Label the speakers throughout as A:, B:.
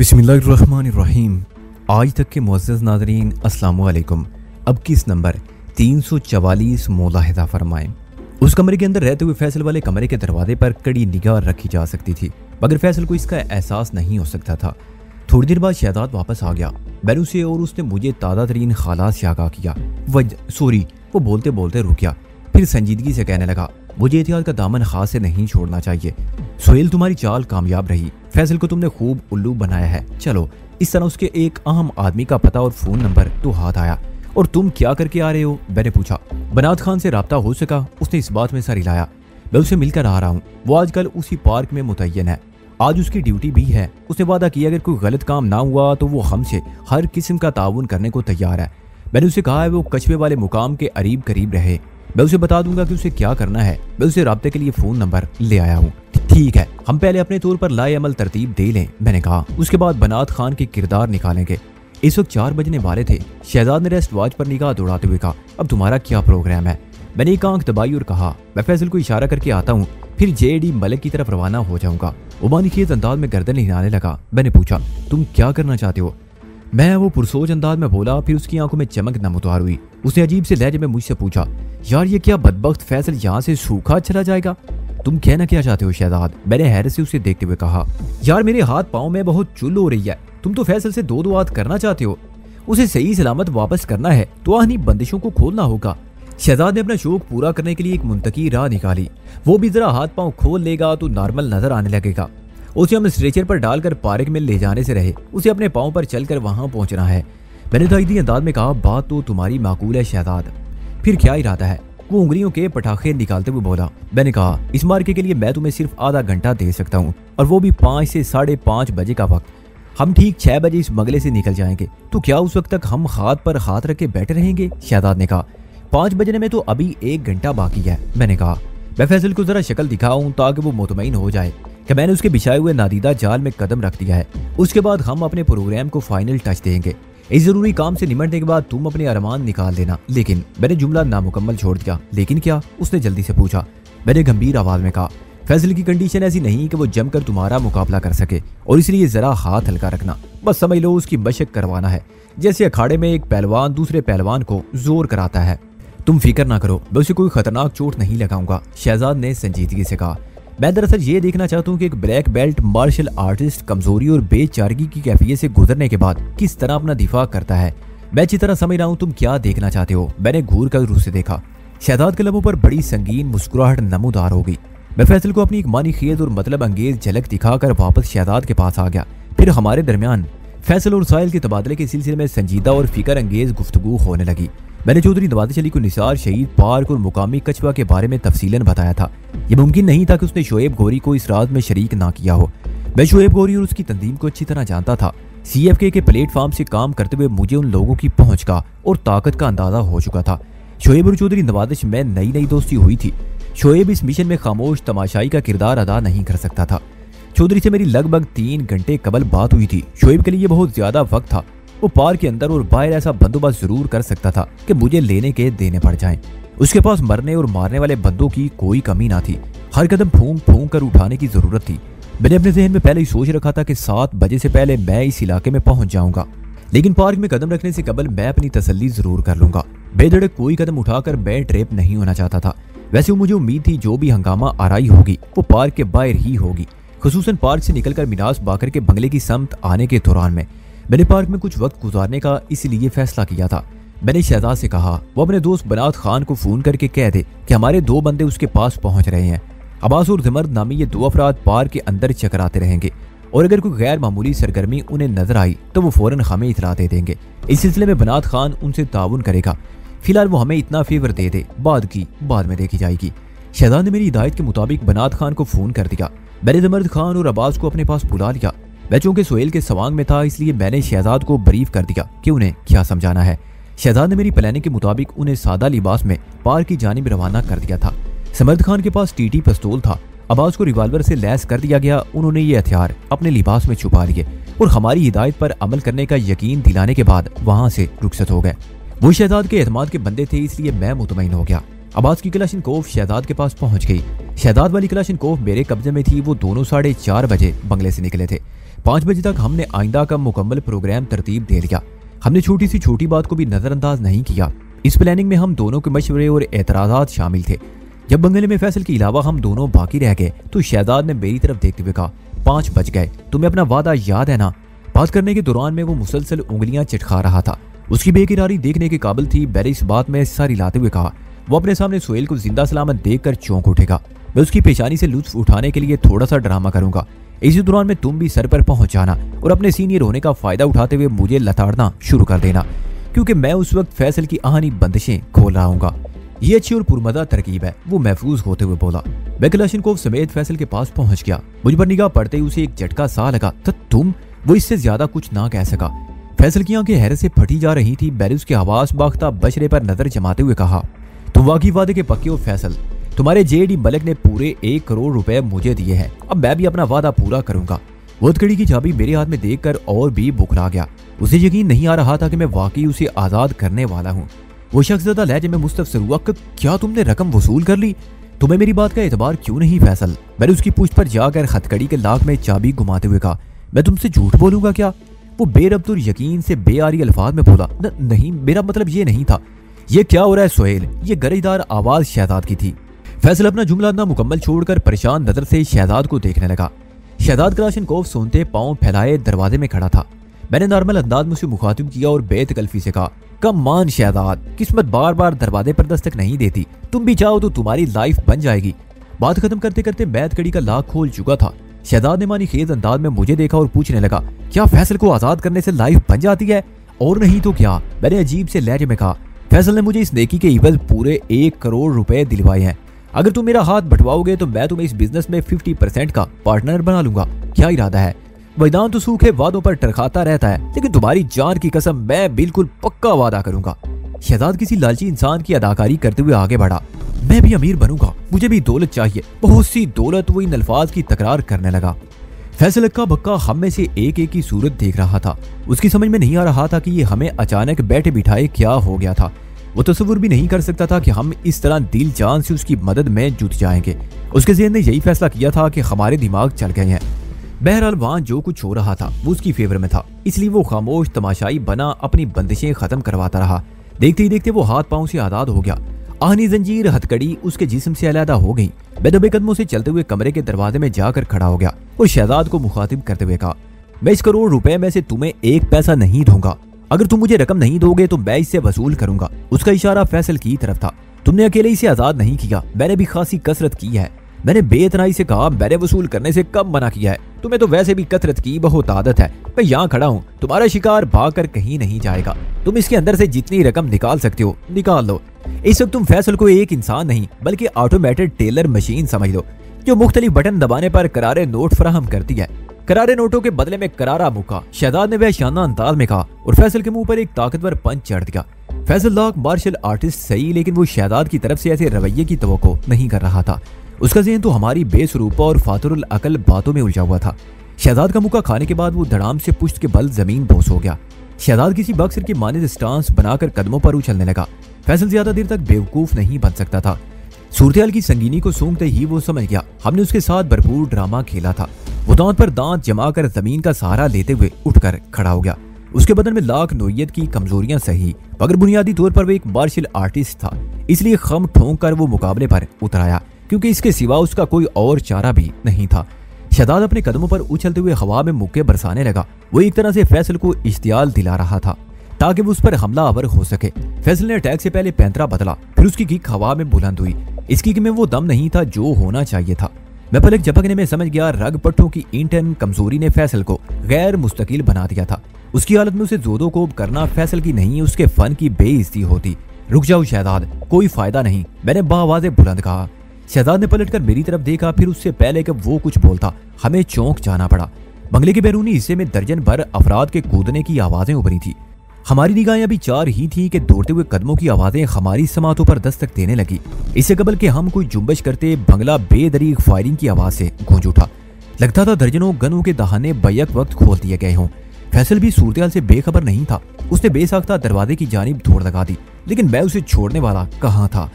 A: बिस्मिल्लाहिर्रहमानिर्रहीम। आज तक के मुअज़्ज़ज़ नाज़रीन अस्सलामु अलैकुम। अब किस नंबर 344 मुलाहिज़ा फरमाएं। उस कमरे के अंदर रहते हुए फैसल वाले कमरे के दरवाजे पर कड़ी निगाह रखी जा सकती थी, मगर फैसल को इसका एहसास नहीं हो सकता था। थोड़ी देर बाद शहजाद वापस आ गया। मैंने उसे और उसने मुझे ताज़ा तरीन हालात से आगाह किया। सॉरी, वो बोलते बोलते रुक गया, फिर संजीदगी से कहने लगा, मुझे एहतियात का दामन हाथ से नहीं छोड़ना चाहिए। सोहेल, तुम्हारी चाल कामयाब रही। फैसल को तुमने खूब उल्लू बनाया है। चलो। इस तरह उसके एक अहम आदमी का पता और फोन नंबर तो हाथ आया। और तुम क्या करके आ रहे हो? मैंने पूछा। बनात खान से राब्ता हो सका? उसने इस बात में सर हिलाया। मैं उससे मिलकर आ रहा हूँ। वो आजकल उसी पार्क में मुतय्यन है। आज उसकी ड्यूटी भी है। उसने वादा किया अगर कोई गलत काम ना हुआ तो वो हमसे हर किस्म का ताउन करने को तैयार है। मैंने उसे कहा है वो कछुए वाले मुकाम के करीब करीब रहे। मैं उसे बता दूंगा कि उसे क्या करना है। मैं उसे राब्ते के लिए फोन नंबर ले आया हूँ। ठीक है, हम पहले अपने तौर पर लाए अमल तरतीब दे लें, मैंने कहा। उसके बाद बनात खान के किरदार निकालेंगे। इस वक्त 4 बजने वाले थे। शहजाद ने रेस्ट वॉच पर निगाह दौड़ाते हुए कहा, अब तुम्हारा क्या प्रोग्राम है? मैंने एक आंख दबाई और कहा, मैं फैसल को इशारा करके आता हूँ, फिर JD मलिक की तरफ रवाना हो जाऊंगा। वो मानीखेज अंदाज में गर्दन हिलाने लगा। मैंने पूछा, तुम क्या करना चाहते हो? मैं वो पुरसोच अंदाज में बोला, फिर उसकी आंखों में चमक नमूदार हुई। उसने अजीब से लहजे में मुझसे पूछा, यार ये क्या बदबख्त फैसल यहाँ से सूखा चला जाएगा? तुम कहना क्या चाहते हो शहजाद? मैंने हैरत से उसे देखते हुए कहा, यार मेरे हाथ पाँव में बहुत चुल हो रही है। तुम तो फैसल से दो बात करना चाहते हो। उसे सही सलामत वापस करना है तो आहनी बंदिशों को खोलना होगा। शहजाद ने अपना शौक पूरा करने के लिए एक मुंतकी राह निकाली। वो भी जरा हाथ पाँव खोल लेगा तो नॉर्मल नजर आने लगेगा। उसे हम स्ट्रेचर पर डालकर पार्क में ले जाने से रहे। उसे अपने पाँव पर चलकर वहां पहुंचना है। मैंने ताईदी अंदाज में कहा, बात तो तुम्हारी माकूल है शहजाद, फिर क्या इरादा है? वो उंगलियों के पटाखे निकालते हुए बोला। मैंने कहा, इस मार्के के लिए मैं तुम्हें सिर्फ आधा घंटा दे सकता हूँ, और वो भी 5 से 5:30 बजे का वक्त। हम ठीक 6 बजे इस बंगले से निकल जाएंगे। तो क्या उस वक्त तक हम हाथ पर हाथ रख के बैठे रहेंगे? शहजाद ने कहा, 5 बजने में तो अभी 1 घंटा बाकी है। मैंने कहा, मैं फैसल को जरा शक्ल दिखाऊं ताकि वो मुतमईन हो जाए कि मैंने उसके बिछाए हुए नादीदा जाल में कदम रख दिया है। उसके बाद हम अपने प्रोग्राम को फाइनल टच देंगे। इस जरूरी काम से निमटने के बाद तुम अपने अरमान निकाल देना। लेकिन मैंने जुमला नामुकम्मल छोड़ दिया। लेकिन क्या? उसने जल्दी से पूछा। मैंने गंभीर आवाज में कहा, फैसल की कंडीशन ऐसी नहीं कि वो जमकर तुम्हारा मुकाबला कर सके, और इसलिए जरा हाथ हल्का रखना। बस समझ लो उसकी मशक करवाना है, जैसे अखाड़े में एक पहलवान दूसरे पहलवान को जोर कराता है। तुम फिक्र ना करो, मैं उसे कोई खतरनाक चोट नहीं लगाऊंगा, शहजाद ने संजीदगी से कहा। मैं दरअसल ये देखना चाहता हूँ कि एक ब्लैक बेल्ट मार्शल आर्टिस्ट कमजोरी और बेचारगी की कैफियत से गुजरने के बाद किस तरह अपना दिफा करता है। मैं अच्छी तरह समझ रहा हूँ तुम क्या देखना चाहते हो। मैंने घूर कर उसे देखा। शहजाद के लबों पर बड़ी संगीन मुस्कुराहट नमूदार हो गई। मैं फैसल को अपनी एक मानीखेज और मतलब अंगेज झलक दिखाकर वापस शहजाद के पास आ गया। फिर हमारे दरमियान फैसल और साहिल के तबादले के सिलसिले में संजीदा और फिक्र अंगेज गुफ्तगू होने लगी। मैंने चौधरी नवाज़ अली को निसार शहीद पार्क और मुकामी कछुआ के बारे में तफसीलन बताया था। यह मुमकिन नहीं था कि उसने शोएब गौरी को इस राज में शरीक ना किया हो। मैं शोएब गौरी और उसकी तंजीम को अच्छी तरह जानता था। CFK के प्लेटफॉर्म से काम करते हुए मुझे उन लोगों की पहुंच का और ताकत का अंदाजा हो चुका था। शोएब और चौधरी नवाज़ में नई दोस्ती हुई थी। शोएब इस मिशन में खामोश तमाशाई का किरदार अदा नहीं कर सकता था। चौधरी से मेरी लगभग 3 घंटे कबल बात हुई थी। शोएब के लिए बहुत ज्यादा वक्त था। वो पार्क के अंदर और बाहर ऐसा बंदोबस्त जरूर कर सकता था कि मुझे लेने के देने पड़ जाएं। उसके पास मरने और मारने वाले बंदों की कोई कमी ना थी। हर कदम फूंक फूंक कर उठाने की जरूरत थी। मैंने अपने जहन में पहले ही सोच रखा था कि 7 बजे से पहले मैं इस इलाके में पहुंच जाऊंगा। लेकिन पार्क में कदम रखने से कबल मैं अपनी तसल्ली जरूर कर लूंगा। बेधड़क कोई कदम उठाकर मैं ट्रैप नहीं होना चाहता था। वैसे मुझे उम्मीद थी जो भी हंगामा आराई होगी वो पार्क के बाहर ही होगी, खुसूसन पार्क से निकलकर मिनास बाकर के बंगले की समत आने के दौरान में। मैंने पार्क में कुछ वक्त गुजारने का इसलिए फैसला किया था। मैंने शहजाद से कहा वो अपने दोस्त बनात खान को फोन करके कह दे कि हमारे 2 बंदे उसके पास पहुंच रहे हैं। अब्बास और जमर्द नामी ये 2 अफराद पार्क के अंदर चकराते रहेंगे, और अगर कोई गैर मामूली सरगर्मी उन्हें नजर आई तो वो फौरन हमें इतला दे देंगे। इस सिलसिले में बनात खान उनसे ताउन करेगा। फिलहाल वो हमें इतना फेवर दे दे, बाद में देखी जाएगी। शहजाद ने मेरी हिदायत के मुताबिक बनात खान को फोन कर दिया। मैंने जमर्द खान और अब्बास को अपने पास बुला लिया। मैं चूंकि सोहेल के सवांग में था इसलिए मैंने शहजाद को ब्रीफ कर दिया कि उन्हें क्या समझाना है। शहजाद ने मेरी प्लानिंग के मुताबिक उन्हें सादा लिबास में पार्क की जानिब रवाना कर दिया था। समर्द खान के पास TT पिस्तौल था। अब्बास को रिवाल्वर से लैस कर दिया गया। उन्होंने ये हथियार अपने लिबास में छुपा लिए और हमारी हिदायत पर अमल करने का यकीन दिलाने के बाद वहां से रुखसत हो गए। वो शहजाद के एतमाद के बंदे थे, इसलिए मैं मुतमईन हो गया। अब्बास की कलाशिनकोफ शहजाद के पास पहुंच गई। शहजाद वाली कलाशिनकोफ मेरे कब्जे में थी। वो दोनों 4:30 बजे बंगले से निकले थे। 5 बजे तक हमने आइंदा का मुकम्मल प्रोग्राम तरतीब दे लिया। हमने छोटी सी छोटी बात को भी नजरअंदाज नहीं किया। इस प्लानिंग में हम दोनों के मशवरे और एतराज़ात शामिल थे। जब बंगले में फैसल के अलावा हम दोनों बाकी रह गए तो शहजाद ने मेरी तरफ देखते हुए कहा, 5 बज गए, तुम्हें अपना वादा याद है ना? बात करने के दौरान में वो मुसलसल उंगलियां चिटखा रहा था। उसकी बेकरारी देखने के काबिल थी। मैंने इस बात में सारी लाते हुए कहा, वो अपने सामने सुहेल को जिंदा सलामत देखकर चौंक उठेगा। मैं उसकी पेशानी से लुत्फ उठाने के लिए थोड़ा सा ड्रामा करूंगा। इसी दौरान में तुम भी सर पर पहुंच जाना और अपने सीनियर होने का फायदा उठाते हुए मुझे लताड़ना शुरू कर देना, क्योंकि मैं उस वक्त फैसल की आहानी बंदिशें खोल रहा हूँ। ये अच्छी और पुरमदा तरकीब है, वो महफूज होते हुए बोला। मैं कलाशिनकोव समेत फैसल के पास पहुंच गया। मुझ पर निगाह पड़ते ही उसे एक झटका सा लगा। तो तुम? वो इससे ज्यादा कुछ ना कह सका। फैसल की आंखें हैरत से फटी जा रही थी। मैंने उसके हवास बाख्ता बशरे पर नजर जमाते हुए कहा, तुम वाकई वादे के पक्के हो फैसल। तुम्हारे जेडी मलिक ने पूरे 1 करोड़ रुपए मुझे दिए हैं। अब मैं भी अपना वादा पूरा करूंगा। वो हथकड़ी की चाबी मेरे हाथ में देखकर और भी बुखला गया। उसे यकीन नहीं आ रहा था कि मैं वाकई उसे आजाद करने वाला हूँ। वो शख्स ज़्यादा लहजे में मुस्तफसर हुआ, क्या तुमने रकम वसूल कर ली? तुम्हें मेरी बात का एतबार क्यों नहीं फैसल? मैंने उसकी पूछ पर जाकर हथकड़ी के लाख में चाबी घुमाते हुए कहा, मैं तुमसे झूठ बोलूंगा क्या? वो बेरब्त और यकीन से बेआरी अल्फाज में बोला, नहीं, मेरा मतलब ये नहीं था। ये क्या हो रहा है सुहेल? ये गरजदार आवाज शहजाद की थी। फैसल अपना जुमला ना मुकम्मल छोड़कर परेशान नजर से शहजाद को देखने लगा। शहजाद कलाशिनकोव सुनते पांव फैलाए दरवाजे में खड़ा था। मैंने नॉर्मल अंदाज में उसे मुखातिब किया और बेतकल्फी से कहा, कम मान शहजाद, किस्मत बार बार दरवाजे पर दस्तक नहीं देती। तुम भी चाहो तो तुम्हारी लाइफ बन जाएगी। बात खत्म करते करते मैं हथकड़ी का लाख खोल चुका था। शहजाद ने मानी खेज अंदाज में मुझे देखा और पूछने लगा, क्या फैसल को आजाद करने से लाइफ बन जाती है? और नहीं तो क्या, मैंने अजीब से लहजे में कहा। फैसल ने मुझे इस नेकी के इवज पूरे 1 करोड़ रुपए दिलवाए हैं। अगर तुम मेरा हाथ बंटवाओगे तो मैं तुम्हें इस बिजनेस में 50% का पार्टनर बना लूंगा। क्या इरादा है? मैदान तो सूखे वादों पर टरखाता रहता है, लेकिन तुम्हारी जान की कसम मैं बिल्कुल पक्का वादा करूंगा। शहजाद किसी लालची इंसान की अदाकारी करते हुए आगे बढ़ा, मैं भी अमीर बनूंगा, मुझे भी दौलत चाहिए, बहुत सी दौलत। वो इन अल्फाज की तकरार करने लगा। फैसल अक्का बक्का हम में से एक एक की सूरत देख रहा था। उसकी समझ में नहीं आ रहा था कि ये हमें अचानक बैठे बिठाए क्या हो गया था। वो तस्वुर भी नहीं कर सकता था कि हम इस तरह दिल जान से उसकी मदद में जुट जाएंगे। उसके ज़हन ने यही फैसला किया था कि हमारे दिमाग चल गए हैं। बहरहाल वहाँ जो कुछ हो रहा था वो उसकी फेवर में था, इसलिए वो खामोश तमाशाई बना अपनी बंदिशें खत्म करवाता रहा। देखते ही देखते वो हाथ पांव से आजाद हो गया। आहनी जंजीर हथकड़ी उसके जिस्म से अलहदा हो गई। बेदबे कदमों से चलते हुए कमरे के दरवाजे में जाकर खड़ा हो गया और शहजाद को मुखातिब करते हुए कहा, मैं इस करोड़ रुपए में से तुम्हें 1 पैसा नहीं दूंगा। अगर तुम मुझे रकम नहीं दोगे तो मैं इससे वसूल करूंगा। उसका इशारा फैसल की तरफ था। तुमने अकेले इसे आजाद नहीं किया, मैंने भी खासी कसरत की है। मैंने बेतनाई से कहा, मैंने वसूल करने से कब मना किया है? तुम्हें तो वैसे भी कसरत की बहुत आदत है। मैं यहाँ खड़ा हूँ, तुम्हारा शिकार भाग कर कहीं नहीं जाएगा। तुम इसके अंदर से जितनी रकम निकाल सकते हो निकाल लो। इस वक्त तुम फैसल को एक इंसान नहीं बल्कि ऑटोमेटेड टेलर मशीन समझ लो, जो मुख्तलिफ बटन दबाने पर करारे नोट फराहम करती है। करारे नोटों के बदले में करारा मुक्का, शहजाद ने वहशियाना अंदाज में कहा और फैसल के मुंह पर एक ताकतवर पंच चढ़ दिया। फैसल लाख मार्शल आर्टिस्ट सही, लेकिन वो शहजाद की तरफ से ऐसे रवैये की तवक्को नहीं कर रहा था। उसका ज़हन तो हमारी बेसरूपा और फातुरुल अकल बातों में उलझा हुआ था। शहजाद का मुक्का खाने के बाद वो धड़ाम से पुश्त के बल जमीन बोस हो गया। शहजाद किसी बक्सर की मानिंद स्टांस बनाकर कदमों पर उछलने लगा। फैसल ज्यादा देर तक बेवकूफ नहीं बन सकता था। सूरतेहाल की संगीनी को सूंघते ही वो समझ गया हमने उसके साथ भरपूर ड्रामा खेला था। वो दांत पर दांत जमाकर जमीन का सहारा लेते हुए उठकर खड़ा हो गया। उसके बदन में लाख नोयत की कमजोरियां सही, मगर बुनियादी तौर पर वो एक मार्शल आर्टिस्ट था, इसलिए खम ठोंक कर वो मुकाबले पर उतर आया, क्योंकि इसके सिवा उसका कोई और चारा भी नहीं था। शहजाद अपने कदमों पर उछलते हुए हवा में मुक्के बरसाने लगा। वो एक तरह से फैसल को इश्तियाल दिला रहा था ताकि वो उस पर हमला आवर हो सके। फैसल ने अटैक से पहले पैंतरा बदला, फिर उसकी किक हवा में बुलंद हुई। इस किक में वो दम नहीं था जो होना चाहिए था। मैं पलक झपकने में समझ गया रग पट्टों की इंटन कमजोरी ने फैसल को गैर मुस्तकिल बना दिया था। उसकी हालत में उसे जोदो कोब करना फैसल की नहीं उसके फन की बेइज्जती होती। रुक जाओ शहजाद, कोई फायदा नहीं, मैंने बावाज़े बुलंद कहा। शहजाद ने पलटकर मेरी तरफ देखा, फिर उससे पहले कि वो कुछ बोलता हमें चौंक जाना पड़ा। बंगले के बैरूनी हिस्से में दर्जन भर अफराद के कूदने की आवाजें उभरी थी। हमारी निगाहें अभी चार ही थी कि दौड़ते हुए कदमों की आवाजें हमारी समातों पर दस्तक देने लगी। इससे कबल के हम कोई जुम्बश करते बंगला बेदरीग फायरिंग की आवाज से गूंज उठा। लगता था दर्जनों गनों के दहाने बैक वक्त खोल दिए गए हों। फैसल भी सूरतेहाल से बेखबर नहीं था। उसने बेसाख्ता दरवाजे की जानिब दौड़ लगा दी, लेकिन मैं उसे छोड़ने वाला कहाँ था।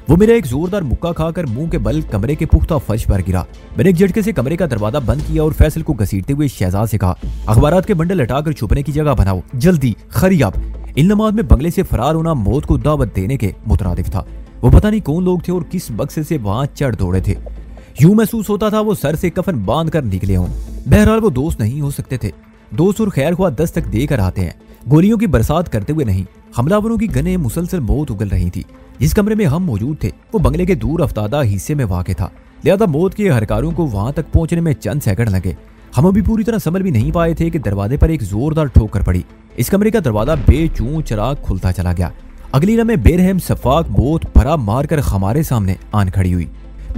A: वो मेरा एक जोरदार मुक्का खाकर मुंह के बल कमरे के पुख्ता फर्श पर गिरा। मैंने एक झटके से कमरे का दरवाजा बंद किया और फैसल को घसीटते हुए शहजाद से कहा, अखबारात के बंडल हटाकर छुपने की जगह बनाओ, जल्दी खरियाब। इन लम्हात में बंगले से फरार होना मौत को दावत देने के मुतरादिफ था। वो पता नहीं कौन लोग थे और किस मकसद से वहां चढ़ दौड़े थे। यूं महसूस होता था वो सर से कफन बांध कर निकले हों। बहरहाल वो दोस्त नहीं हो सकते थे। दोस्त और खैर ख्वाह दस्तक देकर आते हैं, गोलियों की बरसात करते हुए नहीं। हमलावरों की गने मुसलसल मौत उगल रही थी। जिस कमरे में हम मौजूद थे वो बंगले के दूर अफ्तादा हिस्से में वाक़ था, लिहाजा मौत के हरकारों को वहां तक पहुंचने में चंद सेकंड लगे। हम अभी पूरी तरह समझ भी नहीं पाए थे कि दरवाजे पर एक जोरदार ठोकर पड़ी। इस कमरे का दरवाजा बेचूं चराग खुलता चला गया। अगली लम्हे बेरहम सफाक मौत भरा मारकर हमारे सामने आन खड़ी हुई।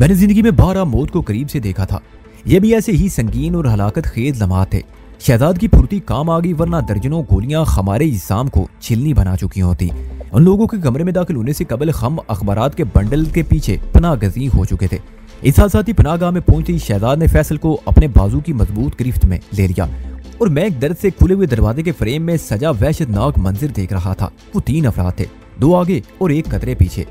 A: मैंने जिंदगी में 12 मौत को करीब से देखा था। ये भी ऐसे ही संगीन और हलाकत खेज लम्हात थे। शहजाद की फुर्ती काम आ गई, वरना दर्जनों गोलियां हमारे इस्साम को छिलनी बना चुकी होती। उन लोगों के कमरे में दाखिल होने से कबल हम अखबारात के बंडल के पीछे पनाह गज़ी हो चुके थे। इस साथ ही पनाहगाह में पहुंचते शहजाद ने फैसल को अपने बाजू की मजबूत गिरफ्त में ले लिया और मैं एक दर्द से खुले हुए दरवाजे के फ्रेम में सजा वहशतनाक मंजिर देख रहा था। वो 3 अफराद थे, 2 आगे और 1 कतरे पीछे।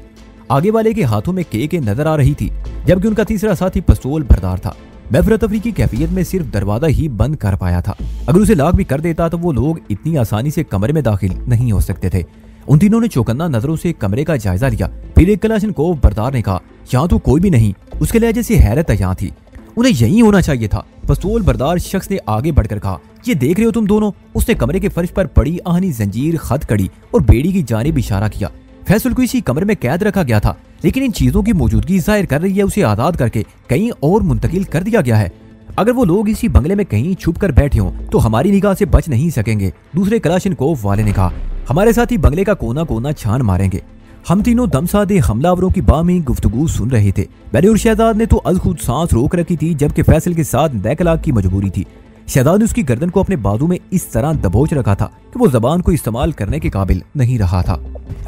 A: आगे वाले के हाथों में के नजर आ रही थी, जबकि उनका तीसरा साथी पिस्तौल बरदार था। मैं अफरा-तफरी की कैफियत में सिर्फ दरवाजा ही बंद कर पाया था। अगर उसे लाक भी कर देता तो वो लोग इतनी आसानी से कमरे में दाखिल नहीं हो सकते थे। उन तीनों ने चौकन्ना नजरों से कमरे का जायजा लिया। फिर एक कलाशनकोव बरदार ने कहा, यहाँ तो कोई भी नहीं। उसके लहजे से हैरत यहाँ थी। उन्हें यही होना चाहिए था। पिस्तौल बरदार शख्स ने आगे बढ़कर कहा, ये देख रहे हो तुम दोनों? उसने कमरे के फर्श पर पड़ी आहनी जंजीर, खत कड़ी और बेड़ी की जानिब इशारा किया। फैसल को इसी कमरे में कैद रखा गया था, लेकिन इन चीजों की मौजूदगी जाहिर कर रही है उसे आजाद करके कहीं और मुंतकिल कर दिया गया है। अगर वो लोग इसी बंगले में कहीं छुप कर बैठे हों तो हमारी निगाह से बच नहीं सकेंगे। दूसरे कलाशनकोव वाले ने कहा, हमारे साथ ही बंगले का कोना कोना छान मारेंगे। हम तीनों दमसादे हमलावरों की बामी गुफ्तगू सुन रहे थे। मैंने और शहजाद ने तो अज खुद सांस रोक रखी थी, जबकि फैसल के साथ दैकलाक की मजबूरी थी। शहजाद ने उसकी गर्दन को अपने बाजू में इस तरह दबोच रखा था कि वो जबान को इस्तेमाल करने के काबिल नहीं रहा था।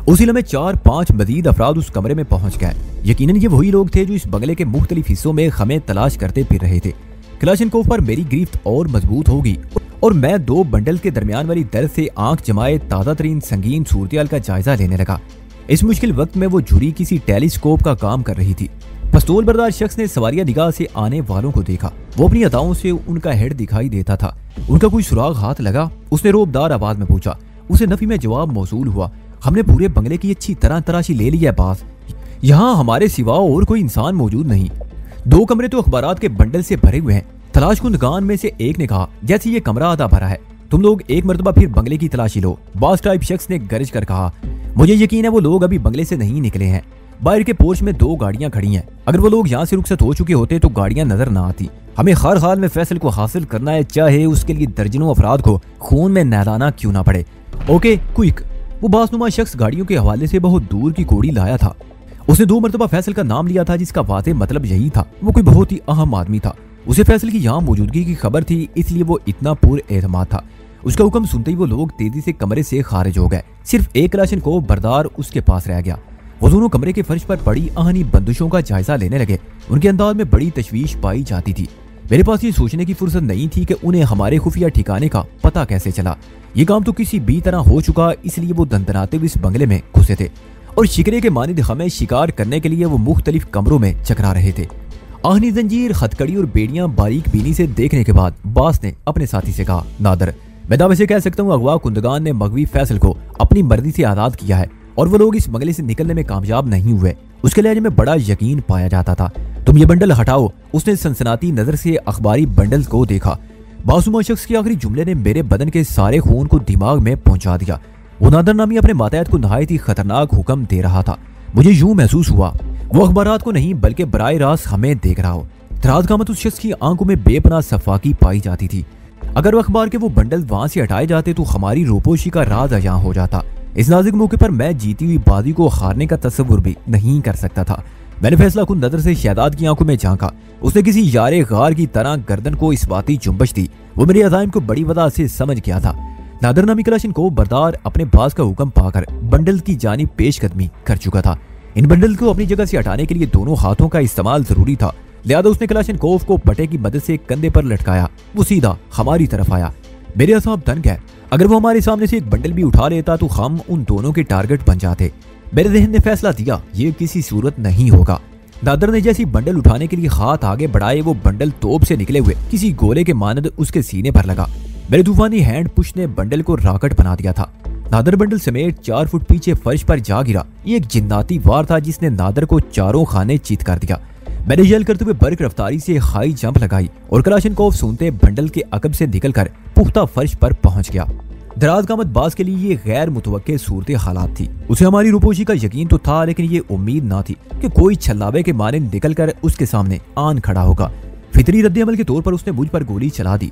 A: उसी लम्हे 4-5 मजीद अफराद उस कमरे में पहुंच गए। यकीनन ये वही लोग थे जो इस बंगले के मुख्तलिफ हिस्सों में हमें तलाश करते फिर रहे थे। कलाशनकोव पर मेरी गिरफ्त और मजबूत होगी और मैं 2 बंडल के दरमियान वाली दर्द से आंख जमाए ताज़ा तरीन संगीन सूरत का जायजा लेने लगा। इस मुश्किल वक्त में वो झुरी किसी टेलीस्कोप का काम कर रही थी। पिस्तौल बरदार शख्स ने सवारिया निगाह से आने वालों को देखा। वो अपनी अदाओं से उनका हेड दिखाई देता था। उनका कोई सुराग हाथ लगा? उसने रोबदार आवाज में पूछा। उसे नफी में जवाब मौसूल हुआ। हमने पूरे बंगले की अच्छी तरह तराशी ले ली है बास। यहाँ हमारे सिवा और कोई इंसान मौजूद नहीं। 2 कमरे तो अखबारात के बंडल से भरे हुए हैं। तलाशकुंदगान में से एक ने कहा, जैसे ये कमरा आधा भरा है, तुम लोग एक मरतबा फिर बंगले की तलाशी लो। बास टाइप शख्स ने गरज कर कहा, मुझे यकीन है वो लोग अभी बंगले से नहीं निकले हैं। बाहर के पोर्च में 2 गाड़ियां खड़ी हैं। अगर वो लोग यहाँ से रुखसत हो चुके होते तो गाड़ियां नजर ना आती। हमें हर हाल में फैसल को हासिल करना है, चाहे उसके लिए दर्जनों अफराद को खून में नहलाना क्यों ना पड़े। Okay quick. वो बासनुमा शख्स गाड़ियों के हवाले से बहुत दूर की कोड़ी लाया था। उसने 2 मरतबा फैसल का नाम लिया था, जिसका वाज़ेह मतलब यही था वो कोई बहुत ही अहम आदमी था। उसे फैसल की यहाँ मौजूदगी की खबर थी, इसलिए वो इतना पुरएतमाद था। उसका हुक्म सुनते ही वो लोग तेजी से कमरे से खारिज हो गए। सिर्फ एक कलाशनकोव बरदार उसके पास रह गया। वो दोनों कमरे के फर्श पर पड़ी आहनी बंदिशों का जायजा लेने लगे। उनके अंदाज में बड़ी तशवीश पाई जाती थी। मेरे पास ये सोचने की फुर्सत नहीं थी कि उन्हें हमारे खुफिया ठिकाने का पता कैसे चला। ये काम तो किसी भी तरह हो चुका, इसलिए वो दंदनाते हुए इस बंगले में घुसे थे और शिकरे के मानिद हमें शिकार करने के लिए वो मुख्तलिफ कमरों में चकरा रहे थे। आहनी जंजीर, हथकड़ी और बेड़ियां बारीक बीनी से देखने के बाद बास ने अपने साथी से कहा, नादर, मैं दावे से कह सकता हूँ अगवा कुंदगान ने मगवी फैसल को अपनी मर्जी से आजाद किया है और वो लोग इस बंगले से निकलने में कामयाब नहीं हुए। उसके लहजे में बड़ा यकीन पाया जाता था। तुम ये बंडल हटाओ। उसने सनसनाती नजर से अखबारी बंडल को देखा। मासूमा शख्स के आखिरी जुमले ने मेरे बदन के सारे खून को दिमाग में पहुंचा दिया। वो नादर नामी अपने मातहत को नहायत ही खतरनाक हुक्म दे रहा था। मुझे यूं महसूस हुआ वो अखबारात को नहीं बल्कि बराए रास्त हमें देख रहा हो। तराज कामत उस शख्स की आंखों में बेपनाह सफाकी पाई जाती थी। अगर वो अखबार के वो बंडल वहां से हटाए जाते तो हमारी रोपोशी का राज अयां हो जाता। इस नाजुक मौके पर मैं जीती हुई बाजी को हारने का तस्वुर भी नहीं कर सकता था। मैंने फैसला कुन नजर से शहजाद की आंखों में झांका। उसने किसी यारे गार की तरह गर्दन को इस बाती जुम्बश दी। वो मेरे अज़ाइम को बड़ी वजह से समझ गया था। नादर नामी कलाशनकोव बरदार अपने बास का हुक्म पाकर बंडल की जानिब पेशकदमी कर चुका था। इन बंडल को अपनी जगह से हटाने के लिए दोनों हाथों का इस्तेमाल जरूरी था। लिहाजा उसने कलाशनकोव को पटे की मदद से कंधे पर लटकाया। वो सीधा हमारी तरफ आया। मेरे असाब दंग है। अगर वो हमारे सामने से एक बंडल भी उठा लेता तो हम उन दोनों के टारगेट बन जाते। मेरे जहन ने फैसला दिया, ये किसी सूरत नहीं होगा। नादर ने जैसी बंडल उठाने के लिए हाथ आगे बढ़ाए, वो बंडल तोप से निकले हुए किसी गोले के मानद उसके सीने पर लगा। मेरे तूफानी हैंड पुश ने बंडल को रॉकेट बना दिया था। नादर बंडल समेत 4 फुट पीछे फर्श पर जा गिरा। ये एक जिन्नाती वार था जिसने नादर को चारों खाने चीत कर दिया। मैंने यल करते हुए बर्क रफ्तारी से हाई जंप लगाई और कलाशनकोव सुनते बंडल के अकब से निकलकर पुख्ता फर्श पर पहुंच गया। दराज कामत बाज के लिए ये गैर मुतवक्के सूरत हालात थी। उसे हमारी रूपोशी का यकीन तो था, लेकिन ये उम्मीद ना थी कि कोई छल्लावे के मारे निकलकर उसके सामने आन खड़ा होगा। फितरी रद्द-ए-अमल के तौर पर उसने मुझ पर गोली चला दी।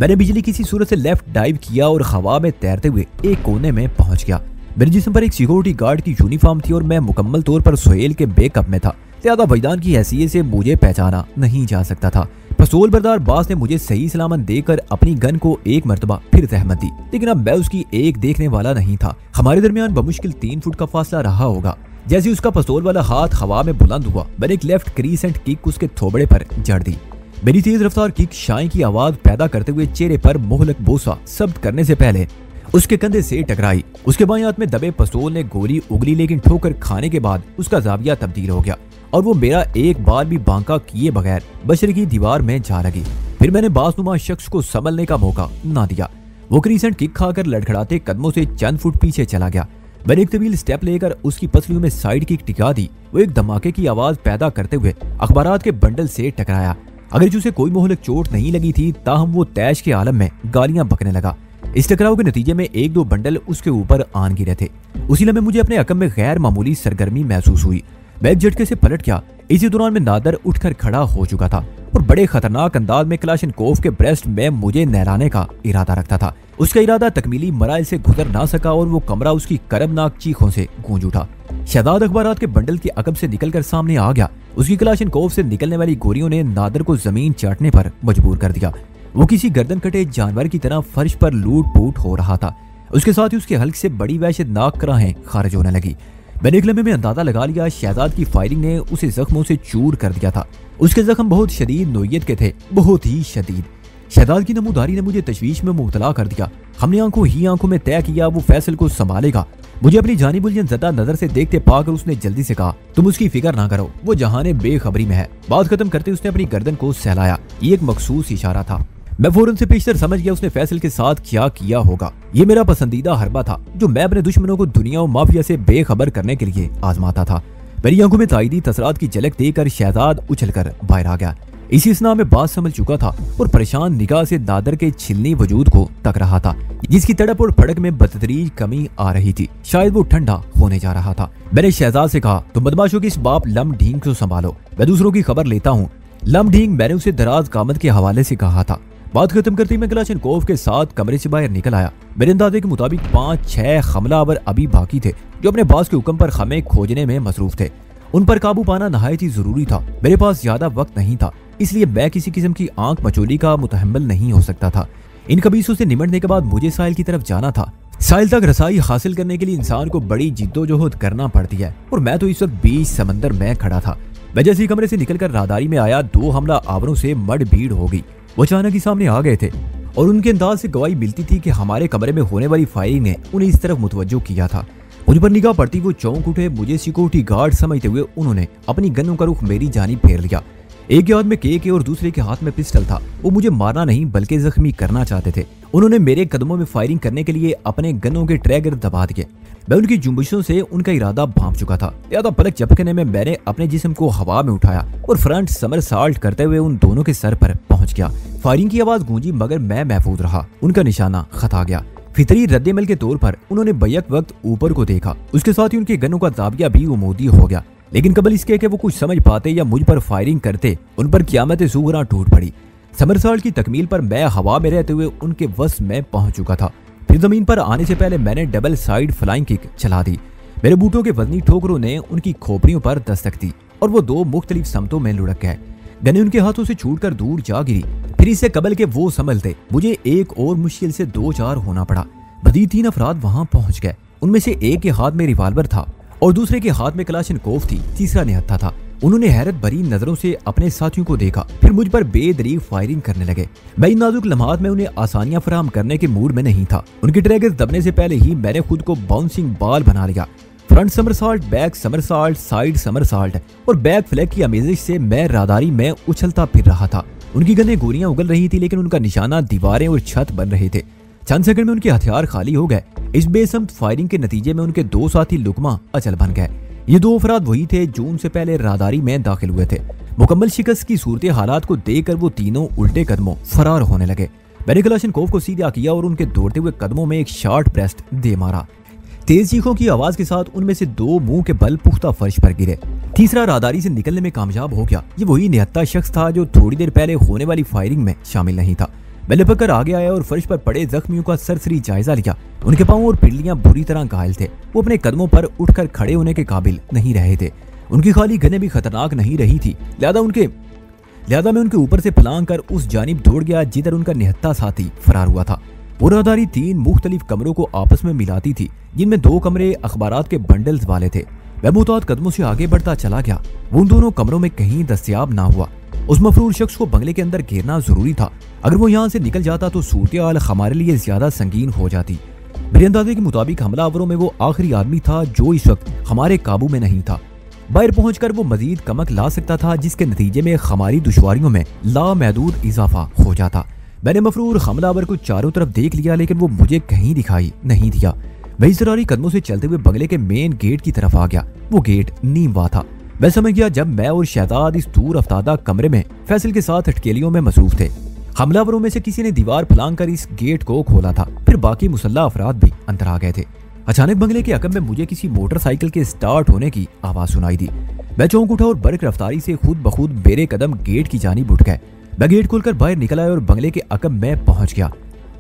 A: मैंने बिजली किसी सूरत से लेफ्ट डाइव किया और हवा में तैरते हुए एक कोने में पहुंच गया। मेरे जिस्म पर एक सिक्योरिटी गार्ड की यूनिफॉर्म थी और मैं मुकम्मल तौर पर सोहेल के बैकअप में था। ज्यादा वजदान की हैसियत से मुझे पहचाना नहीं जा सकता था। पस्तौल बरदार बास ने मुझे सही सलामत देकर अपनी गन को एक मर्तबा फिर रहमत दी, लेकिन अब मैं उसकी एक देखने वाला नहीं था। हमारे दरमियान बमुश्किल 3 फुट का फासला रहा होगा। जैसे उसका पस्तौल वाला हाथ हवा में बुलंद हुआ, मैंने एक लेफ्ट क्रीसेंट किक उसके थोबड़े पर जड़ दी। मेरी तेज रफ्तार किक शाई की आवाज पैदा करते हुए चेहरे पर मोहलक बोसा शब्द करने से पहले उसके कंधे से टकराई। उसके बाएं हाथ में दबे पस्तौल ने गोली उगली, लेकिन ठोकर खाने के बाद उसका जाविया तब्दील हो गया और वो मेरा एक बार भी बांका किए बगैर बशर की दीवार में जा लगी। फिर मैंने बासनुमा शख्स को संभलने का मौका ना दिया। वो क्रीसेंट किक खाकर लड़खड़ाते कदमों से चंद फुट पीछे चला गया। मैंने एक तवील स्टेप लेकर उसकी पसलियों में साइड किक टिका दी। वो एक धमाके की आवाज पैदा करते हुए अखबारात के बंडल से टकराया। अगर उसे कोई मोहलक चोट नहीं लगी थी, ताहम वो तैश के आलम में गालियां बकने लगा। इस टकराव के नतीजे में 1-2 बंडल उसके ऊपर आन गिरे थे। उसी लम्हे मुझे अपने अकब में गैर मामूली सरगर्मी महसूस हुई। मैं एक झटके से पलट गया। इसी दौरान में नादर उठकर खड़ा हो चुका था और बड़े खतरनाक अंदाज में कलाशनकोव के ब्रेस्ट में मुझे नहलाने का इरादा रखता था। उसका इरादा तकमीली मराइल से गुजर ना सका और वो कमरा उसकी करबनाक चीखों से गूंज उठा। शहजाद अखबारात के बंडल के अकब से निकलकर सामने आ गया। उसकी कलाशनकोव से निकलने वाली गोलियों ने नादर को जमीन चाटने पर मजबूर कर दिया। वो किसी गर्दन कटे जानवर की तरह फर्श पर लूट पूट हो रहा था। उसके साथ ही उसके हल्क से बड़ी वहशतनाक कराहें खारिज होने लगी। मैंने एक लम्हे में अंदाजा लगा लिया, शहजाद की फायरिंग ने उसे जख्मों से चूर कर दिया था। उसके जख्म बहुत शदीद नोयत के थे, बहुत ही शदीद। शहजाद की नमूदारी ने मुझे तशवीश में मुब्तला कर दिया। हमने आंखों ही आंखों में तय किया वो फैसल को संभालेगा। मुझे अपनी जानी बुलियन ज़दा नजर से देखते पाकर उसने जल्दी से कहा, तुम उसकी फिक्र ना करो, वो जहाने बेखबरी में है। बात खत्म करते उसने अपनी गर्दन को सहलाया। ये एक मखसूस इशारा था। मैं फौरन से पेशतर समझ गया उसने फैसल के साथ क्या किया होगा। ये मेरा पसंदीदा हरबा था जो मैं अपने दुश्मनों को दुनिया और माफिया से बेखबर करने के लिए आजमाता था। मेरी आंखों में ताईदी तसरात की झलक देकर शहजाद उछलकर बाहर आ गया। इसी स्ना में बात समझ चुका था और परेशान निगाह से नादर के छिलनी वजूद को तक रहा था, जिसकी तड़प और फड़क में बदतरीज कमी आ रही थी। शायद वो ठंडा होने जा रहा था। मैंने शहजाद से कहा, तुम बदमाशों की इस बाप लम ढींग को संभालो, मैं दूसरों की खबर लेता हूँ। लम ढींग मैंने उसे दराज कामत के हवाले से कहा था। बात खत्म करते मैं कलाशनकोव के साथ कमरे से बाहर निकल आया। मेरे अंदाजे के मुताबिक 5-6 हमलावर अभी बाकी थे जो अपने बास के हुक्म पर हमें खोजने में मसरूफ थे। उन पर काबू पाना नहायत ही जरूरी था। मेरे पास ज्यादा वक्त नहीं था, इसलिए मैं किसी किस्म की आंख मचोली का मुतहम्मिल नहीं हो सकता था। इन कबीसों से निमटने के बाद मुझे साहिल की तरफ जाना था। साहिल तक रसाई हासिल करने के लिए इंसान को बड़ी जिद्दोजहद करना पड़ती है और मैं तो इस वक्त बीच समंदर में खड़ा था। मैं जैसे ही कमरे से निकलकर राहदारी में आया, 2 हमला आवरों से मड भीड़ हो गई। वो अचानक ही सामने आ गए थे और उनके अंदाज से गवाही मिलती थी कि हमारे कमरे में होने वाली फायरिंग ने उन्हें इस तरफ मुतवज्जो किया था। मुझ पर निगाह पड़ती वो चौंक उठे। मुझे सिक्योरिटी गार्ड समझते हुए उन्होंने अपनी गनों का रुख मेरी जानिब फेर लिया। एक के हाथ में केके और दूसरे के हाथ में पिस्टल था। वो मुझे मारना नहीं बल्कि जख्मी करना चाहते थे। उन्होंने मेरे कदमों में फायरिंग करने के लिए अपने गनों के ट्रैगर दबा दिए। मैं उनकी जुम्बिशों से उनका इरादा भांप चुका था। ज्यादा पलक झपकने में मैंने अपने जिस्म को हवा में उठाया और फ्रंट समरसाल्ट करते हुए उन दोनों के सर पर पहुंच गया। फायरिंग की आवाज गूंजी मगर मैं महफूज रहा। उनका निशाना खता गया। फितरी रद्देमल के तौर पर उन्होंने बैक वक्त ऊपर को देखा। उसके साथ ही उनके गनों का दाबिया भी उमूदी हो गया। लेकिन कबल इसके कि वो कुछ समझ पाते या मुझ पर फायरिंग करते, उन पर क़यामत सुगरा टूट पड़ी। समरसाल्ट की तकमील पर मैं हवा में रहते हुए उनके वश में पहुंच चुका था। फिर जमीन पर आने से पहले मैंने डबल साइड फ्लाइंग किक चला दी। मेरे बूटों के वजनी ठोकरों ने उनकी खोपड़ियों पर दस्तक दी और वो 2 मुख्तलिफ समतों में लुढ़क गए। गने उनके हाथों से छूटकर दूर जा गिरी। फिर इससे कबल के वो संभलते, मुझे एक और मुश्किल से 2-4 होना पड़ा। मज़ीद 3 अफराद वहां पहुंच गए। उनमें से एक के हाथ में रिवाल्वर था और दूसरे के हाथ में कलाशनकोव थी। तीसरा निहत्था था। उन्होंने हैरत भरी नजरों से अपने साथियों को देखा, फिर मुझ पर बेदरीग फायरिंग करने लगे। मैं इन नाजुक लम्हात में उन्हें आसानियां फराहम करने के मूड में नहीं था। उनके ट्रैगर दबने से पहले ही मैंने खुद को बाउंसिंग बॉल बना लिया। Front somersault, back somersault, side somersault और बैक फ्लैग की आमेजिश से मैं राहदारी में उछलता फिर रहा था। उनकी गनें गोलियां उगल रही थी, लेकिन उनका निशाना दीवारें और छत बन रहे थे। चंद सेकंड में उनके हथियार खाली हो गए। इस बेसमत फायरिंग के नतीजे में उनके 2 साथी लुकमा अचल बन गए। ये 2 अफराद वही थे जो उनसे पहले राहदारी में दाखिल हुए थे। मुकम्मल शिकस्त की सूरत हालात को देखकर वो तीनों उल्टे कदमों फरार होने लगे। मैंने कलाशनकोव को सीधा किया और उनके दौड़ते हुए कदमों में एक शॉर्ट ब्रेस्ट दे मारा। तेज चीखों की आवाज के साथ उनमें से 2 मुंह के बल पुख्ता फर्श पर गिरे। तीसरा राहदारी से निकलने में कामयाब हो गया। ये वही निहत्था शख्स था जो थोड़ी देर पहले होने वाली फायरिंग में शामिल नहीं था। मैं लपक कर आगे आया और फर्श पर पड़े जख्मियों का सरसरी जायजा लिया। उनके पांव और पिंडलियां बुरी तरह घायल थे। वो अपने कदमों पर उठकर खड़े होने के काबिल नहीं रहे थे। उनकी खाली गनें भी खतरनाक नहीं रही थी। लिहाजा मैं उनके ऊपर से फलांग कर उस जानिब दौड़ गया जिधर उनका निहत्था साथी फरार हुआ था। वो राहदारी 3 मुख्तलिफ कमरों को आपस में मिलाती थी, जिनमें 2 कमरे अखबारात के बंडल्स वाले थे। मैं मुताद कदमों से आगे बढ़ता चला गया। वो उन दोनों कमरों में कहीं दस्तयाब ना हुआ। उस मफरूर शख्स को बंगले के अंदर घेरना जरूरी था। अगर वो यहाँ से निकल जाता तो सूरत हाल हमारे लिए ज्यादा संगीन हो जाती। मेरे अंदाजे के मुताबिक हमलावरों में वो आखिरी आदमी था जो इस वक्त हमारे काबू में नहीं था। बाहर पहुंचकर वो मजीद कमक ला सकता था, जिसके नतीजे में हमारी दुश्वारियों में लामहदूद इजाफा हो जाता। मैंने मफरूर हमलावर को चारों तरफ देख लिया, लेकिन वो मुझे कहीं दिखाई नहीं दिया। मैं इसरारी कदमों से चलते हुए बंगले के मेन गेट की तरफ आ गया। वो गेट नीमवा था। मैं समझ गया जब मैं और शहजाद इस दूर अफ्तादा कमरे में फैसल के साथ अटकेलियों में मसरूफ थे। हमलावरों में से किसी ने दीवार फलांग कर इस गेट को खोला था। फिर बाकी मुसल्ला अफराद भी अंदर आ गए थे। अचानक बंगले के अकब में मुझे किसी मोटरसाइकिल के स्टार्ट होने की आवाज सुनाई दी। मैं चौंक उठा और बर्क रफ्तारी से खुद बखुद मेरे कदम गेट की जानिब उठ गए। मैं गेट खोलकर बाहर निकल आया और बंगले के अकब में पहुंच गया।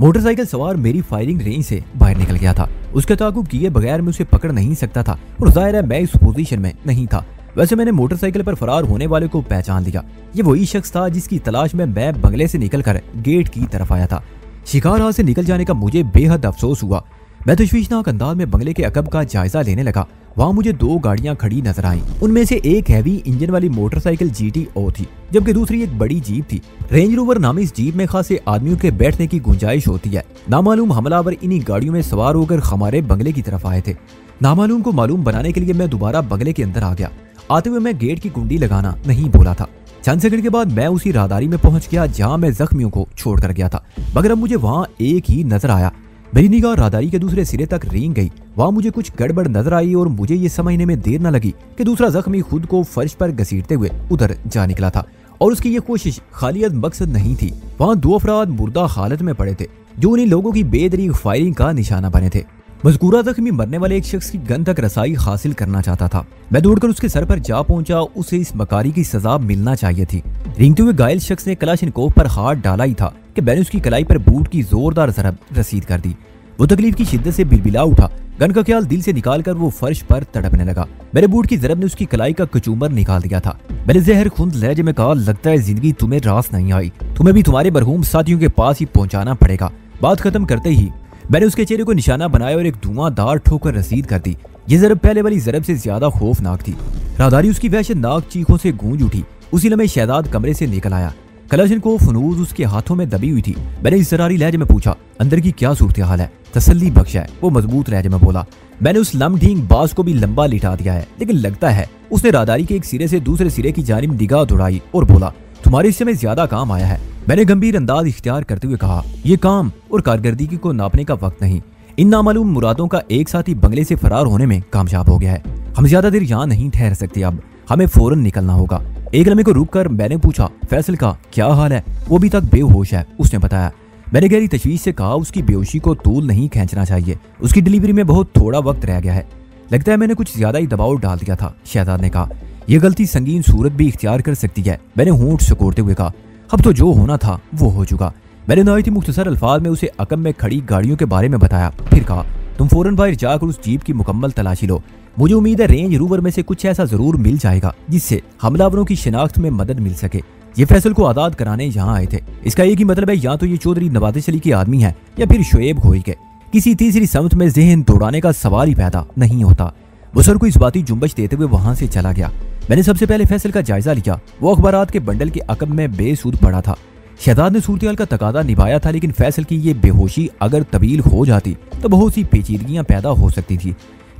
A: मोटरसाइकिल सवार मेरी फायरिंग रेंज से बाहर निकल गया था। उसके ताकुब किए बगैर मैं उसे पकड़ नहीं सकता था और जाहिर है मैं इस पोजीशन में नहीं था। वैसे मैंने मोटरसाइकिल पर फरार होने वाले को पहचान लिया। ये वही शख्स था जिसकी तलाश में मैं बंगले से निकलकर गेट की तरफ आया था। शिकार हाथ से निकल जाने का मुझे बेहद अफसोस हुआ। मैं तशवीशनाक अंदाज में बंगले के अकब का जायजा लेने लगा। वहाँ मुझे 2 गाड़ियां खड़ी नजर आईं। उनमें से एक हैवी इंजन वाली मोटरसाइकिल GTO थी, जबकि दूसरी एक बड़ी जीप थी। रेंज रोवर नामी इस जीप में खासे आदमियों के बैठने की गुंजाइश होती है। नामालूम हमलावर इन्हीं गाड़ियों में सवार होकर हमारे बंगले की तरफ आए थे। नामालूम को मालूम बनाने के लिए मैं दोबारा बंगले के अंदर आ गया। आते हुए मैं गेट की कुंडी लगाना नहीं भूला था। चंद सेकंड के बाद मैं उसी राहदारी में पहुंच गया जहां मैं जख्मियों को छोड़कर गया था, मगर अब मुझे वहां एक ही नजर आया। मेरी निगाह राहदारी के दूसरे सिरे तक रेंग गई। वहां मुझे कुछ गड़बड़ नजर आई और मुझे ये समझने में देर न लगी कि दूसरा जख्मी खुद को फर्श पर घसीटते हुए उधर जा निकला था और उसकी ये कोशिश खालियत मकसद नहीं थी। वहां 2 अफराद मुर्दा हालत में पड़े थे जो उन्हीं लोगों की बेदरीग फायरिंग का निशाना बने थे। मज़कूरा जख्मी मरने वाले एक शख्स की गन तक रसाई हासिल करना चाहता था। मैं दौड़कर उसके सर पर जा पहुंचा। उसे इस मकारी की सजा मिलना चाहिए थी। रेंगते हुए घायल शख्स ने कलाशनकोव पर हाथ डाला ही था कि मैंने उसकी कलाई पर बूट की जोरदार ज़रब रसीद कर दी। वो तकलीफ की शिद्दत से बिलबिला उठा। गन का ख्याल दिल से निकालकर वो फर्श पर तड़पने लगा। मेरे बूट की ज़रब ने उसकी कलाई का कचूमर निकाल दिया था। मैंने जहर खुंद लहजे में कहा, लगता है जिंदगी तुम्हें रास नहीं आई, तुम्हें भी तुम्हारे मरहूम साथियों के पास ही पहुंचाना पड़ेगा। बात खत्म करते ही मैंने उसके चेहरे को निशाना बनाया और एक धुआंधार ठोकर रसीद कर दी। ये ज़रब पहले वाली ज़रब से ज्यादा खौफनाक थी। राहदारी उसकी वहशतनाक चीखों से गूंज उठी। उसी लम्हे शहजाद कमरे से निकल आया। कलाशनकोव फनूज उसके हाथों में दबी हुई थी। मैंने इस जरारी लहजे में पूछा, अंदर की क्या सूरत हाल है? तसल्ली बख्श है, वो मजबूत लहजे में बोला। मैंने उस लमढींग बाज को भी लंबा लिटा दिया है, लेकिन लगता है उसने राहदारी के एक सिरे से दूसरे सिरे की जानिब निगाह दौड़ाई और बोला, तुम्हारे हिस्से में ज्यादा काम आया है। मैंने गंभीर अंदाज इख्तियार करते हुए कहा, ये काम और कारकर्दगी को नापने का वक्त नहीं। इन नामालूम मुरादों का एक साथी बंगले से फरार होने में कामयाब हो गया है। हम ज्यादा देर यहाँ नहीं ठहर सकते, अब हमें फौरन निकलना होगा। एक लम्हे को रुककर मैंने पूछा, फैसल का क्या हाल है? वो अभी तक बेहोश है, उसने बताया। मैंने गहरी तशवीश से कहा, उसकी बेहोशी को तूल नहीं खींचना चाहिए, उसकी डिलीवरी में बहुत थोड़ा वक्त रह गया है। लगता है मैंने कुछ ज्यादा ही दबाव डाल दिया था, शहजाद ने कहा। यह गलती संगीन सूरत भी इख्तियार कर सकती है, मैंने होंठ सिकोड़ते हुए कहा। अब तो जो होना था वो हो चुका। मैंने नहायत ही मुख्तसर अल्फाज में उसे अकब में खड़ी गाड़ियों के बारे में बताया। फिर कहा, तुम फौरन बाहर जाकर उस जीप की मुकम्मल तलाशी लो। मुझे उम्मीद है रेंज रोवर में से कुछ ऐसा जरूर मिल जाएगा जिससे हमलावरों की शिनाख्त में मदद मिल सके। ये फैसल को आजाद कराने यहाँ आए थे। इसका एक ही मतलब है, या तो ये चौधरी नवाज़ अली के आदमी है या फिर शोएब गोई के। किसी तीसरी समत में जहन दौड़ाने का सवाल ही पैदा नहीं होता। वो सर को इस बाती जुम्बश देते हुए वहां से चला गया। मैंने सबसे पहले फैसल का जायजा लिया। वो अखबारात के बंडल के अकब में बेसुध पड़ा था। शहजाद ने सूरत का तकादा निभाया था, लेकिन फैसल की ये बेहोशी अगर तवील हो जाती तो बहुत सी पेचीदगियां पैदा हो सकती थी।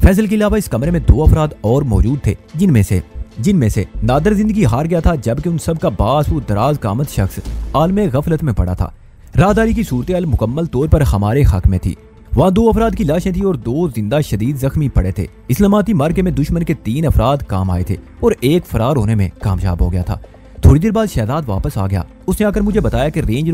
A: फैसल के अलावा इस कमरे में 2 अफराद और मौजूद थे, जिनमें से नादर जिंदगी हार गया था, जबकि उन सब का बास वो दराज कामत शख्स आलमे गफलत में पड़ा था। राहदारी की सूरत मुकम्मल तौर पर हमारे हक में थी। वहाँ 2 अफराद की लाशें थी और 2 जिंदा शदीद जख्मी पड़े थे। इस्लामाती मार्के में दुश्मन के 3 अफराद काम आए थे और 1 फरार होने में कामयाब हो गया था। थोड़ी देर बाद शहजाद वापस आ गया। उसने आकर मुझे बताया कि रेंज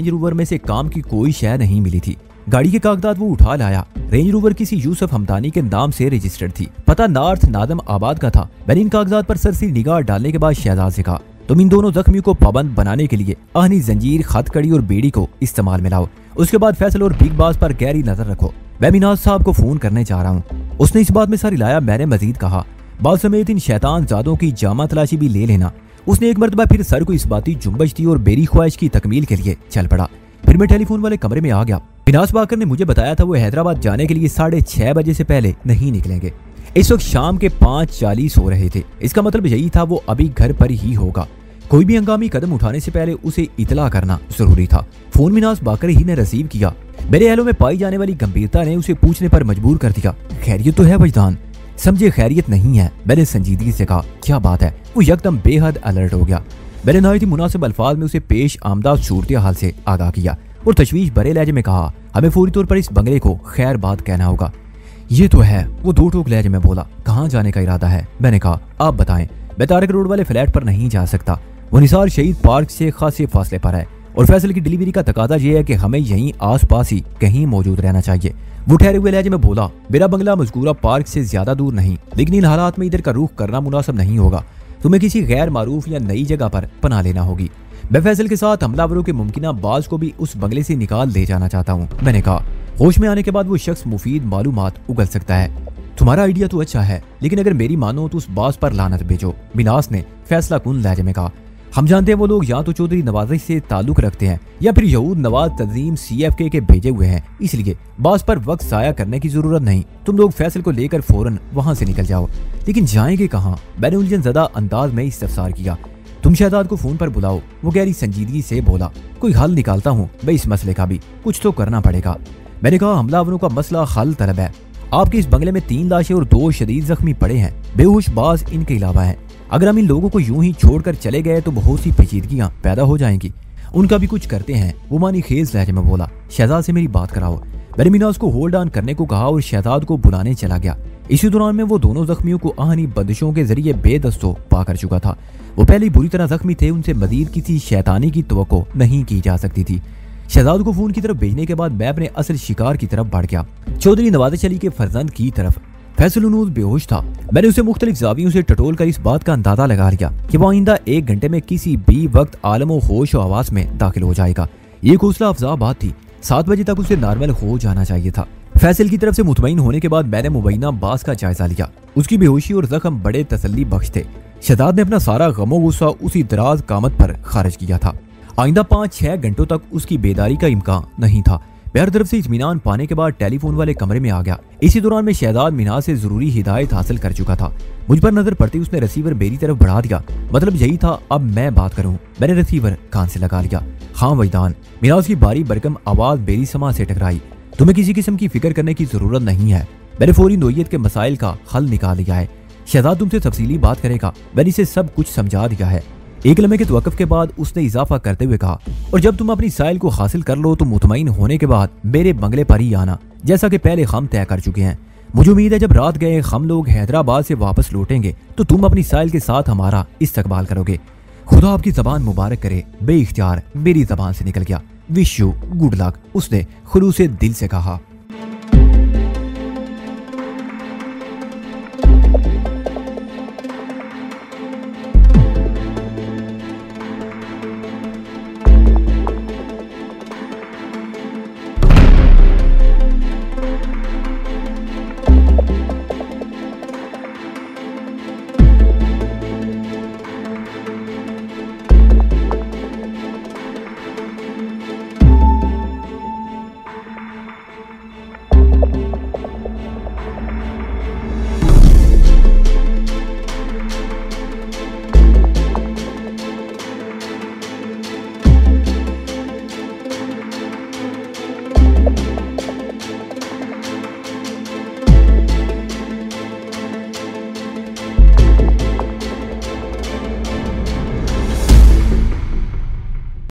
A: रोवर में से काम की कोई शय नहीं मिली थी। गाड़ी के कागजात वो उठा लाया। रेंज रोवर किसी यूसुफ हमदानी के नाम से रजिस्टर्ड थी। पता नॉर्थ नादम आबाद का था। मैंने इन कागजात पर सरसरी निगाह डालने के बाद शहजाद से कहा, तुम इन दोनों जख्मियों को पाबंद बनाने के लिए आहनी जंजीर, हथकड़ी और बेड़ी को इस्तेमाल में लाओ। उसके बाद फैसल और बिग बास पर गहरी नजर रखो। मैं मिनाज साहब को फोन करने जा रहा हूँ। उसने इस बात में सर हिलाया। मैंने मजीद कहा, बाल समेत इन शैतान जादों की जामा तलाशी भी ले लेना। उसने एक मरतबा फिर सर को इस बाती जुम्बश दी और मेरी ख्वाहिश की तकमील के लिए चल पड़ा। फिर मैं टेलीफोन वाले कमरे में आ गया। मिनाज बाकर ने मुझे बताया था वो हैदराबाद जाने के लिए 6:30 बजे से पहले नहीं निकलेंगे। इस वक्त शाम के 5:40 हो रहे थे। इसका मतलब यही था वो अभी घर पर ही होगा। कोई भी हंगामी कदम उठाने से पहले उसे इतला करना जरूरी था। फोन मिनाज बाकर ही ने रिसीव किया। मेरे अहलों में पाई जाने वाली गंभीरता ने उसे पूछने पर मजबूर कर दिया, खैरियत तो है वजदान? समझे खैरियत नहीं है। मैंने संजीदगी से कहा, क्या बात है? वो यकदम बेहद अलर्ट हो गया। मैंने नहायत ही मुनासिब अल्फाज में उसे पेश आमदा सूरत हाल से आगाह किया और तशवीश भरे लहजे में कहा, हमें फौरी तौर पर इस बंगले को खैर बात कहना होगा। ये तो है। वो 2 टोक लहजे में बोला, कहाँ जाने का इरादा है? मैंने कहा, आप बताएं। मैं तारक रोड वाले फ्लैट पर नहीं जा सकता। वो निसार शहीद पार्क से खासे फासले पर है और फैसल की डिलीवरी का तकाजा ये है कि हमें यहीं आसपास ही कहीं मौजूद रहना चाहिए। वो ठहरे हुए लहजे में बोला, मेरा बंगला मज़कूरा पार्क से ज्यादा दूर नहीं, लेकिन इन हालात में इधर का रुख करना मुनासिब नहीं होगा। तुम्हें किसी गैर मारूफ या नई जगह पर पनाह लेना होगी। मैं फैसल के साथ हमलावरों के मुमकिना बाज को भी उस बंगले से निकाल ले जाना चाहता हूँ। मैंने कहा, होश में आने के बाद वो शख्स मुफीद मालूमात उगल सकता है। तुम्हारा आइडिया तो अच्छा है, लेकिन अगर मेरी मानो तो उस बाज पर लानत भेजो। मिनास ने फैसला कुन लहजे में कहा, हम जानते हैं वो लोग या तो चौधरी नवाजी से ताल्लुक रखते हैं या फिर यहूद नवाज तंजीम CFK के भेजे हुए हैं, इसलिए बास पर वक्त जाया करने की जरूरत नहीं। तुम लोग फैसल को लेकर फौरन वहां से निकल जाओ। लेकिन जाएंगे कहाँ? मैंने उलझन ज़दा अंदाज में इस्तफसार किया। तुम शहजाद को फोन पर बुलाओ। वो गहरी संजीदगी से बोला, कोई हल निकालता हूँ भाई, इस मसले का भी कुछ तो करना पड़ेगा। मैंने कहा, हमलावरों का मसला हल तलब है। आपके इस बंगले में 3 लाशें और 2 शदीद जख्मी पड़े हैं। बेहोश बाज इनके अलावा है। अगर हम इन लोगों को यूं ही छोड़कर चले गए तो बहुत सी पेचीदगियां पैदा हो जाएंगी। उनका भी कुछ करते हैं। वो मानी खेज लहजे में बोला, शहजाद से मेरी बात कराओ। मैंने मिनाज को होल्ड ऑन करने को कहा और शहजाद को बुलाने चला गया। इसी दौरान में वो दोनों जख्मियों को आहनी बंदिशों के जरिए बेदस्तों पा कर चुका था। वो पहले बुरी तरह जख्मी थे, उनसे मजीद किसी शैतानी की तवक्को नहीं की जा सकती थी। शहजाद को फोन की तरफ भेजने के बाद मैं अपने असल शिकार की तरफ बढ़ गया, चौधरी नवाज अली के फर्जंद की तरफ। फैसल बेहोश था। मैंने उसे मुख्तलिफ जावियों से टटोल कर इस बात का अंदाजा लगा लिया कि वो आइंदा 1 घंटे में किसी भी वक्त आलम व होश व आवाज में दाखिल हो जाएगा। ये हौसला अफजा बात थी। 7 बजे तक उसे नॉर्मल हो जाना चाहिए था। फैसल की तरफ से मुतमईन होने के बाद मैंने मुबैना बास का जायजा लिया। उसकी बेहोशी और जख्म बड़े तसल्ली बख्श थे। शहजाद ने अपना सारा गमो गुस्सा उसी दराज कामत पर खारिज किया था। आइंदा 5-6 घंटों तक उसकी बेदारी का इम्कान नहीं था। हर तरफ से इत्मीनान पाने के बाद टेलीफोन वाले कमरे में आ गया। इसी दौरान में शहजाद मिनाज से जरूरी हिदायत हासिल कर चुका था। मुझ पर नजर पड़ती उसने रिसीवर मेरी तरफ बढ़ा दिया। मतलब यही था, अब मैं बात करूं। मैंने रिसीवर कान से लगा लिया। हाँ वजदान। मिनाज की बारी बरकम आवाज मेरी समा से टकराई। तुम्हें किसी किस्म की फिक्र करने की जरूरत नहीं है। मैंने फौरी नोयत के मसाइल का हल निकाल लिया है। शहजाद तुमसे तफसीली बात करेगा। मैंने इसे सब कुछ समझा दिया है। एक लम्हे के तवक्कुफ के बाद उसने इजाफा करते हुए कहा, और जब तुम अपनी साइल को हासिल कर लो तो मुतमईन होने के बाद मेरे बंगले पर ही आना, जैसा कि पहले हम तय कर चुके हैं। मुझे उम्मीद है जब रात गए हम लोग हैदराबाद से वापस लौटेंगे तो तुम अपनी साइल के साथ हमारा इस्तकबाल करोगे। खुदा आपकी जबान मुबारक करे। बेइख्तियार मेरी जबान से निकल गया, विश यू गुड लक। उसने खुलूसे दिल से कहा।